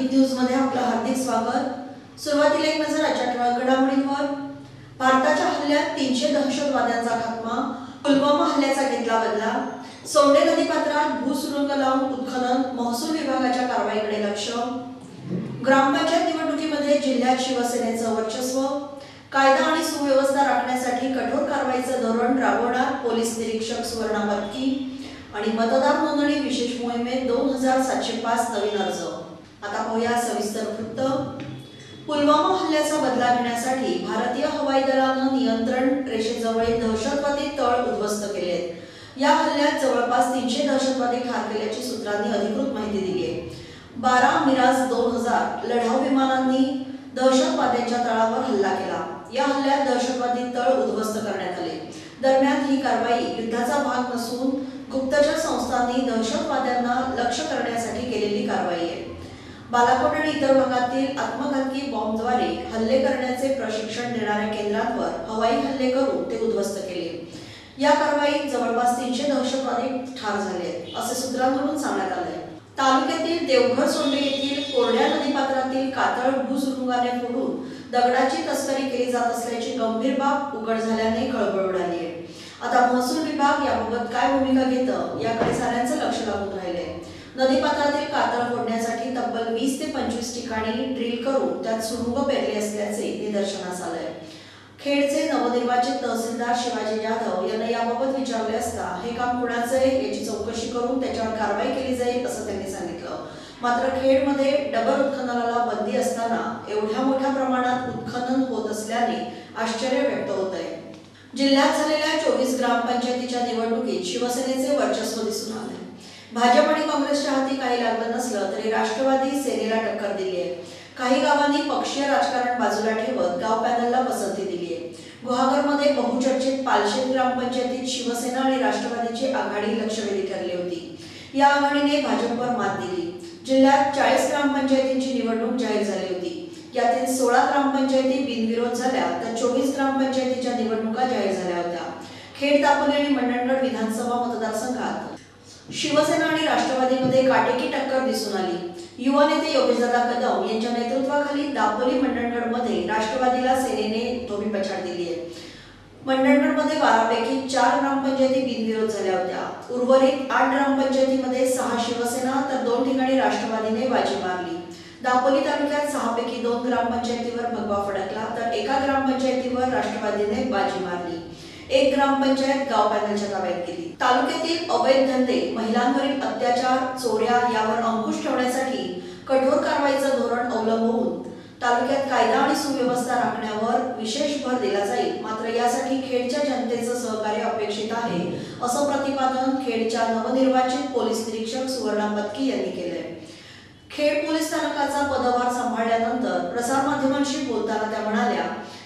Hind news मध्ये आपलं हार्दिक स्वागत। सुरुवातीला एक नजर आजच्या ठळक घडामोडींवर। भारताच्या हल्ल्यात 300 दहशतवाद्यांचा खात्मा, पुलवामा हल्ल्याचा घेतला बदला, सोंडे नदीपात्रात भूसुरुंग लावून उत्खनन, महसूल विभागाच्या कारवाईकडे लक्ष, ग्रामपंचायत निवडणुकीमध्ये जिल्ह्यात शिवसेनेचं वर्चस्व, कायदा आणि सुव्यवस्था राखण्यासाठी कठोर कारवाईचं धोरण राबवणार पोलीस निरीक्षक सुवर्णा मटकी आणि मतदार नोंदणी विशेष मोहिमेत 2705 नवीन अर्ज। आता पाहूया सविस्तर वृत्त। पुलवामा हल्ल्याचा बदला घेण्यासाठी भारतीय हवाई दलानं नियंत्रण रेषेजवळील दहशतवादी तळ उद्ध्वस्त केलेत। या हल्ल्यात जवळपास 300 दहशतवादी ठार केल्याची सूत्रांनी अधिकृत माहिती दिली आहे। 12 मिराज 2000 लढाऊ विमानांनी दहशतवाद्यांच्या तळावर हल्ला केला। या हल्ल्यात दहशतवादी तळ उद्ध्वस्त करण्यात आले। दरम्यान ही कारवाई युद्धाचा भाग नसून गुप्तचर संस्थांनी दहशतवाद्यांना लक्ष्य करण्यासाठी केलेली कारवाई आहे। बालाकोट आणि इतर भागातील आत्मघातकी बॉम्बद्वारे हल्ले करण्याचे प्रशिक्षण देणाऱ्या केंद्रांवर हवाई हल्ले करून ते उद्ध्वस्त केले। या कारवाईत जवळपास 300 दहशतवादी ठार झाले असे सूत्रांकडून सांगण्यात आले। तालुक्यातील देवघर सोंडे येथील कोरड्या नदीपात्रातील कातळ भूसुरुंगाने फोडून दगडाची तस्करी केली जात असल्याची गंभीर बाब उघड झाल्याने खळबळ उडाली आहे। आता महसूल विभाग याबाबत काय भूमिका घेतं याकडे साऱ्यांचं लक्ष लागून राहिले। नदीपात्रातील कातळ फोडण्यासाठी तब्बल 20 ते 25 ठिकाणी ड्रिल करून त्यात सुरुंग पेरले असल्याचे निदर्शनास आले। खेडचे नवनिर्वाचित तहसीलदार शिवाजी जाधव यांना याबाबत विचारले असता हे काम कुणाचे याची चौकशी करून त्याच्यावर कारवाई केली जाईल असं त्यांनी सांगितलं। मात्र खेडमध्ये डबल उत्खननाला बंदी असताना एवढ्या मोठ्या प्रमाणात उत्खनन होत असल्याने आश्चर्य व्यक्त होत आहे। जिल्ह्यात झालेल्या 24 ग्रामपंचायतीच्या निवडणुकीत शिवसेनेचे वर्चस्व दिसून आले। भाजप आणि काँग्रेसच्या हाती काही लागलं नसलं तरी राष्ट्रवादी सेनेला टक्कर दिली आहे। काही गावांनी पक्षीय राजकारण बाजूला ठेवत गाव पॅनलला पसंती दिली आहे। गुहागरमध्ये बहुचर्चित पालशेत ग्रामपंचायतीत शिवसेना आणि राष्ट्रवादीची आघाडी लक्षवेधी ठरली होती। या आघाडीने भाजपवर मात दिली। जिल्ह्यात 40 ग्रामपंचायतींची निवडणूक जाहीर झाली होती। यातील 16 ग्रामपंचायती बिनविरोध झाल्या तर 24 ग्रामपंचायतीच्या निवडणुका जाहीर झाल्या होत्या। खेड, दापोली आणि मंडणगड विधानसभा मतदारसंघात शिवसेना आणि राष्ट्रवादीमध्ये काटेकी टक्कर दिसून आली। युवा नेते योगेशदादा कदम यांच्या नेतृत्वाखाली दापोली मंडणगडमध्ये राष्ट्रवादीला सेनेने धोबीपछाड दिली आहे। मंडणगडमध्ये 12 पैकी 4 ग्रामपंचायती बिनविरोध झाल्या होत्या। उर्वरित 8 ग्रामपंचायतीमध्ये 6 शिवसेना तर 2 ठिकाणी राष्ट्रवादीने बाजी मारली। दापोली तालुक्यात 6 पैकी 2 ग्रामपंचायतीवर भगवा फडकला तर एका ग्रामपंचायतीवर राष्ट्रवादीने बाजी मारली। एक ग्रामपंचायत गाव पॅनलच्या ताब्यात गेली। तालुक्यातील अवैध धंदे, महिलांवरील अत्याचार, चोऱ्या यावर अंकुश ठेवण्यासाठी कठोर कारवाईचं धोरण अवलंबून तालुक्यात कायदा आणि सुव्यवस्था राखण्यावर विशेष भर दिला जाईल। मात्र यासाठी खेडच्या जनतेचं सहकार्य अपेक्षित आहे असं प्रतिपादन खेडच्या नवनिर्वाचित पोलीस निरीक्षक सुवर्णा मटकी यांनी केलंय। खेड पोलीस स्थानकाचा पदभार सांभाळल्यानंतर प्रसार माध्यमांशी बोलताना त्या म्हणाल्या,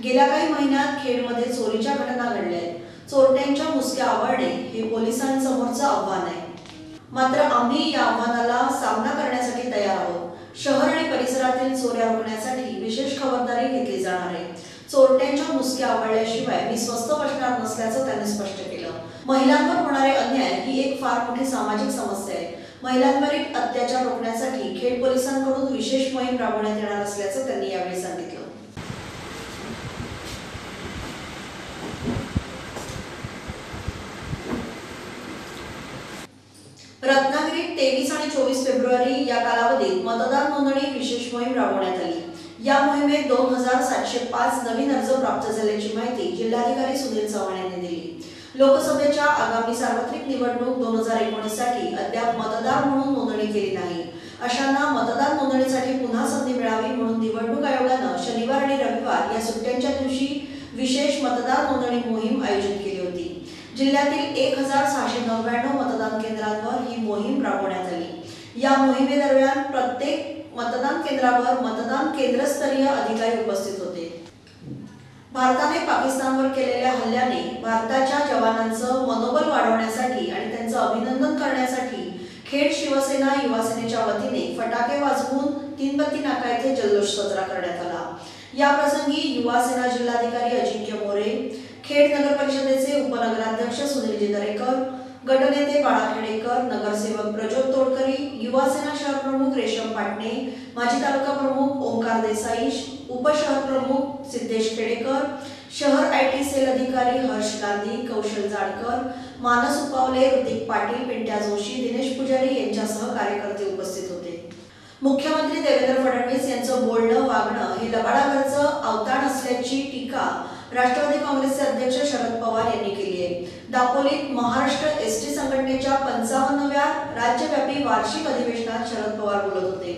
गेल्या काही महिन्यात खेडमध्ये चोरीच्या घटना घडल्या आहेत। चोरट्यांच्या मुसक्या आवळणे हे पोलिसांसमोरचं आव्हान आहे। मात्र आम्ही या आव्हानाला सामना करण्यासाठी तयार आहोत। शहर आणि परिसरातील चोऱ्या रोखण्यासाठी विशेष खबरदारी घेतली जाणार आहे। चोरट्यांच्या मुसक्या आवळल्याशिवाय मी स्वस्थ बसणार नसल्याचं त्यांनी स्पष्ट केलं। महिलांवर होणारे अन्याय ही एक फार मोठी सामाजिक समस्या आहे। महिलांवरील अत्याचार रोखण्यासाठी खेड पोलिसांकडून विशेष मोहीम राबवण्यात येणार असल्याचं त्यांनी यावेळी सांगितलं। रत्नागिरीत 23 आणि 24 फेब्रुवारी या कालावधीत मतदार नोंदणी विशेष मोहीम राबवण्यात आली। या मोहिमेत 2705 नवीन अर्ज प्राप्त झाल्याची माहिती जिल्हाधिकारी सुनील चव्हाण यांनी दिली। लोकसभेच्या आगामी सार्वत्रिक निवडणूक 2019 साठी अद्याप मतदार म्हणून नोंदणी केली नाही अशांना मतदार नोंदणीसाठी पुन्हा संधी मिळावी म्हणून निवडणूक आयोगानं शनिवार आणि रविवार या सुट्ट्यांच्या दिवशी विशेष मतदार नोंदणी मोहीम आयोजित केली होती। जिल्ह्यातील 1699 मतदान केंद्रांवर ही मोहीम राबवण्यात आली। या मोहिमेदरम्यान प्रत्येक मतदान केंद्रावर मतदान केंद्रस्तरीय अधिकारी उपस्थित होते। भारताने पाकिस्तानवर केलेल्या हल्ल्याने भारताच्या जवानांचं मनोबल वाढवण्यासाठी आणि त्यांचं अभिनंदन करण्यासाठी खेड शिवसेना युवा सेनेच्या वतीने फटाके वाजवून तीनबत्ती नाका येथे जल्लोष साजरा करण्यात आला। या प्रसंगी युवा सेना जिल्हाधिकारी अजिंक्य मोरे, खेड नगर परिषदेचे उपनगराध्यक्ष सुनील जिंदरेकर, गटनेते बाळा खेडेकर, नगरसेवक प्रज्योत तोडकरी, युवासेना शहर प्रमुख रेशम पाटणे, माजी तालुका प्रमुख ओंकार देसाई, उपशहर प्रमुख सिद्धेश खेडेकर, शहर IT सेल अधिकारी हर्ष गांधी, कौशल जाडकर, मानस उपावले, ऋतिक पाटील, पिंट्या जोशी, दिनेश पुजारी यांच्यासह कार्यकर्ते उपस्थित होते। मुख्यमंत्री देवेंद्र फडणवीस यांचं बोलणं वागणं हे लबाडावरचं अवतार असल्याची टीका राष्ट्रवादी काँग्रेसचे अध्यक्ष शरद पवार यांनी केली आहे। दापोलीत महाराष्ट्र ST संघटनेच्या 55व्या राज्यव्यापी वार्षिक अधिवेशनात शरद पवार बोलत होते।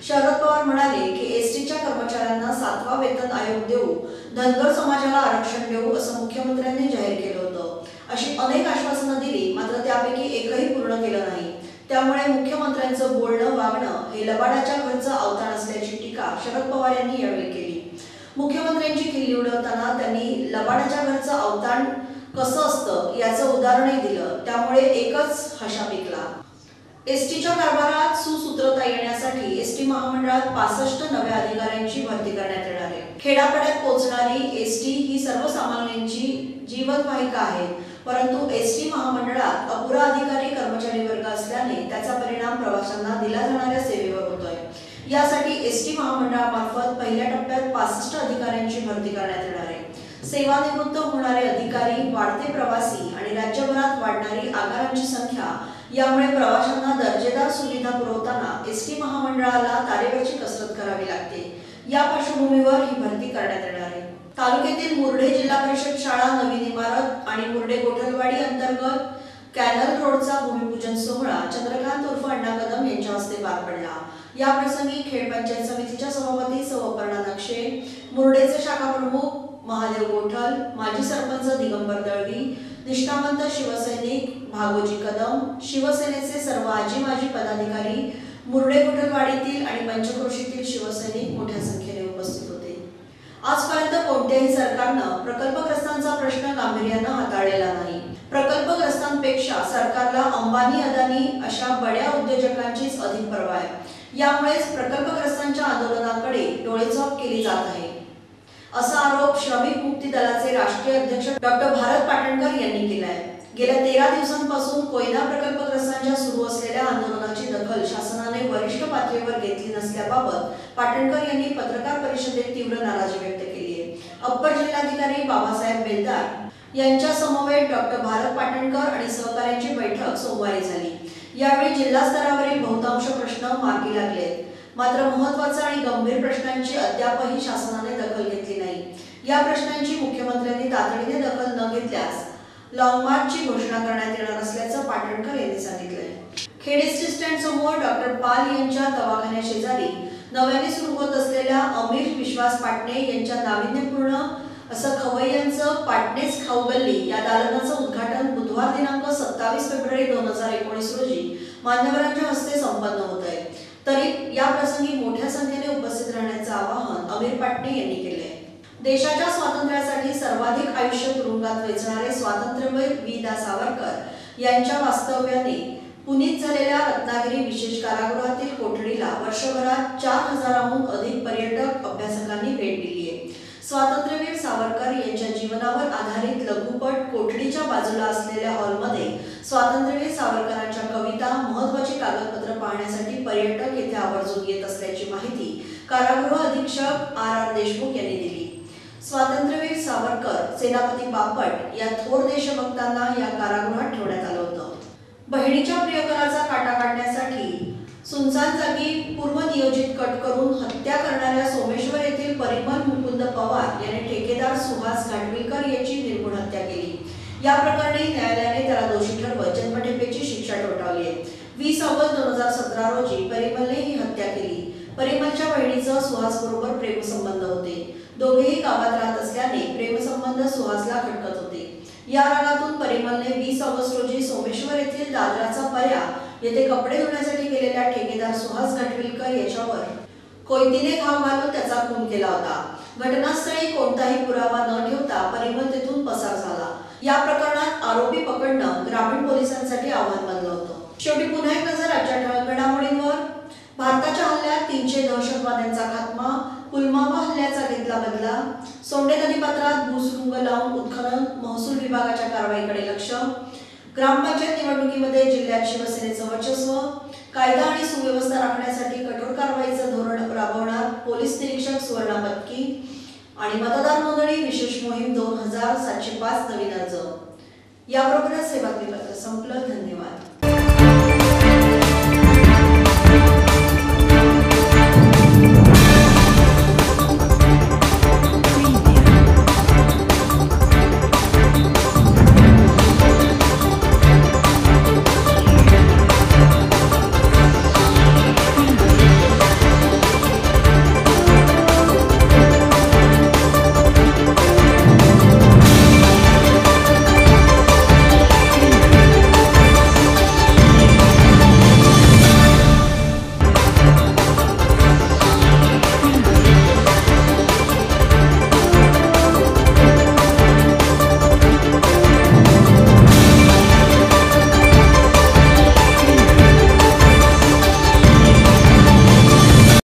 शरद पवार म्हणाले की STच्या कर्मचाऱ्यांना 7वा वेतन आयोग देऊ, धनगर समाजाला आरक्षण देऊ असं मुख्यमंत्र्यांनी जाहीर केलं होतं। अशी अनेक आश्वासनं दिली, मात्र त्यापैकी एकही पूर्ण केलं नाही। त्यामुळे मुख्यमंत्र्यांचं बोलणं वागणं हे लबाडाच्या घरचं अवतार असल्याची टीका शरद पवार यांनी यावेळी केली। मुख्यमंत्र्यांची खिल्ली उडवताना त्यांनी लबाडाच्या घरचं अवतार कसं असतं याचं उदाहरणही दिलं, त्यामुळे एकच हशा पिकला। STच्या कारभारात सुसूत्रता येण्यासाठी ST महामंडळात 65 नव्या अधिकाऱ्यांची भरती करण्यात येणार आहे। खेड्यापाड्यात पोहोचणारी ST ही सर्वसामान्यांची जीवनवाहिका आहे, परंतु ST महामंडळात अपुरा अधिकारी कर्मचारी वर्ग असल्याने त्याचा परिणाम प्रवाशांना दिल्या जाणाऱ्या सेवेवर होतोय। यासाठी ST महामंडळामार्फत पहिल्या टप्प्यात 65 अधिकाऱ्यांची भरती करण्यात येणार आहे। सेवानिवृत्त होणारे अधिकारी, वाढते प्रवासी आणि राज्यभरात वाढणारी आगारांची संख्या यामुळे प्रवाशांना दर्जेदार सुविधा पुरवताना ST महामंडळाला तारेवरची कसरत करावी लागते। या पार्श्वभूमीवर ही भरती करण्यात येणार आहे। तालुक्यातील मुर्डे जिल्हा परिषद शाळा नवीन इमारत आणि मुर्डे गोठलवाडी अंतर्गत कॅनल रोडचा भूमिपूजन सोहळा चंद्रकांत उर्फ अण्णा कदम यांच्या हस्ते पार पडला। या प्रसंगी खेड पंचायत समितीच्या सभापती सौ अपर्णा नक्षे, मुर्डेचे शाखा प्रमुख महादेव गोठल, माजी सरपंच दिगंबर दळवी, निष्ठावंत शिवसैनिक भागोजी कदम, शिवसेनेचे सर्व आजी माजी पदाधिकारी, मुर्डे गोठलवाडीतील आणि पंचक्रोशीतील शिवसैनिक मोठ्या संख्येने उपस्थित होते। आजपर्यंत कोणत्याही सरकारनं प्रकल्पग्रस्तांचा प्रश्न गांभीर्यानं हाताळलेला नाही। प्रकल्पग्रस्तांपेक्षा सरकारला अंबानी अदानी अशा बड्या उद्योजकांचीच अधिक पर्वा आहे। यामुळेच प्रकल्पग्रस्तांच्या आंदोलनाकडे डोळेझाक केली जात आहे, असा आरोप श्रमिक मुक्ती दलाचे राष्ट्रीय अध्यक्ष डॉक्टर भारत पाटणकर यांनी केला आहे। गेल्या 13 दिवसांपासून कोयना प्रकल्पग्रस्तांच्या सुरू असलेल्या आंदोलनाची दखल शासनाने वरिष्ठ पातळीवर घेतली नसल्याबाबत पाटणकर यांनी पत्रकार परिषदेत तीव्र नाराजी व्यक्त केली आहे। अप्पर जिल्हाधिकारी बाबासाहेब बेलदार यांच्या समवेत डॉक्टर भारत पाटणकर आणि सहकार्यांची बैठक सोमवारी झाली। यावेळी जिल्हा स्तरावरील बहुतांश प्रश्न मार्गी लागले, मात्र महत्त्वाच्या आणि गंभीर प्रश्नांची अद्यापही शासनाने दखल घेतली नाही। या प्रश्नांची मुख्यमंत्र्यांनी तातडीने दखल न घेतल्यास लॉंग मार्चची घोषणा करण्यात येणार असल्याचं पाटणकर यांनी सांगितलंय। खेड ST स्टँड समोर डॉक्टर पाल यांच्या दवाखान्याशेजारी नव्याने सुरू होत असलेल्या अमीर विश्वास पाटणे यांच्या नाविन्यपूर्ण असं खवय्यांचं पाटणेच खाऊ गल्ली या दालनाचं उद्घाटन बुधवार दिनांक 27 फेब्रुवारी 2019 रोजी मान्यवरांच्या हस्ते संपन्न होत आहे। तरी या प्रसंगी मोठ्या संख्येने उपस्थित राहण्याचं आवाहन अमीर पाटणे यांनी केले। देशाच्या स्वातंत्र्यासाठी सर्वाधिक आयुष्य तुरुंगात वेचणारे स्वातंत्र्यवीर वी.दा. सावरकर यांच्या वास्तव्याने पुनीत झालेल्या रत्नागिरी विशेष कारागृहातील कोठडीला वर्षभरात 4000हून अधिक पर्यटक अभ्यासकांनी भेट दिली आहे। स्वातंत्र्यवीर सावरकर यांच्या जीवनावर आधारित लघुपट कोठडीच्या बाजूला असलेल्या हॉलमध्ये स्वातंत्र्यवीर सावरकरांच्या कविता, महत्त्वाची कागदपत्र पाहण्यासाठी पर्यटक येथे आवर्जून येत असल्याची माहिती कारागृह अधीक्षक R.R. देशमुख यांनी दिली। स्वातंत्र्यवीर सावरकर, सेनापती बापट या थोर देशभक्तांना या कारागृहात ठेवण्यात आलं होतं। बहिणीच्या प्रियकराचा काटा काढण्यासाठी सुनसान जागी पूर्वनियोजित कट करून हत्या करणाऱ्या सोमेश्वर येथील परिमल मुकुंद पवार याने ठेकेदार सुहास घाटविलकर याची निर्घृण हत्या केली। या प्रकरणी न्यायालयाने त्याला दोषी ठरवत जन्मठेपेची शिक्षा ठोठावली आहे। 20 ऑगस्ट 2017 रोजी परिमलने ही हत्या केली। परिमलच्या बहिणीचं सुहास बरोबर प्रेमसंबंध होते। दोघेही गावात राहत असल्याने प्रेमसंबंध सुहासला खटकत होते। या रागातून परिमलने 20 ऑगस्ट रोजी सोमेश्वर येथील दादराचा पर्या येथे कपडे धुण्यासाठी गेलेल्या ठेकेदार सुहास घाटविलकर याच्यावर कोयतीने घाव घालून त्याचा खून केला होता। घटनास्थळी कोणताही पुरावा न ठेवता परिमल तेथून पसार झाला। या प्रकरणात आरोपी पकडणं ग्रामीण पोलिसांसाठी आव्हान बनलं होतं। शेवटी पुन्हा एक नजर आजच्या ठळक घडामोडींवर। भारताच्या हल्ल्यात 300 दहशतवाद्यांचा खात्मा, पुलवामा हल्ल्याचा घेतला बदला, सोंडे नदीपात्रात भूसुरुंग लावून उत्खनन, महसूल विभागाच्या कारवाईकडे लक्ष, ग्रामपंचायत निवडणुकीमध्ये जिल्ह्यात शिवसेनेचं वर्चस्व, कायदा आणि सुव्यवस्था राखण्यासाठी कठोर कारवाईचं धोरण राबवणार पोलीस निरीक्षक सुवर्णा पत्की आणि मतदार नोंदणी विशेष मोहीम 2705 नवीन अर्ज. याबरोबरच हे बातमीपत्र संपलं. धन्यवाद.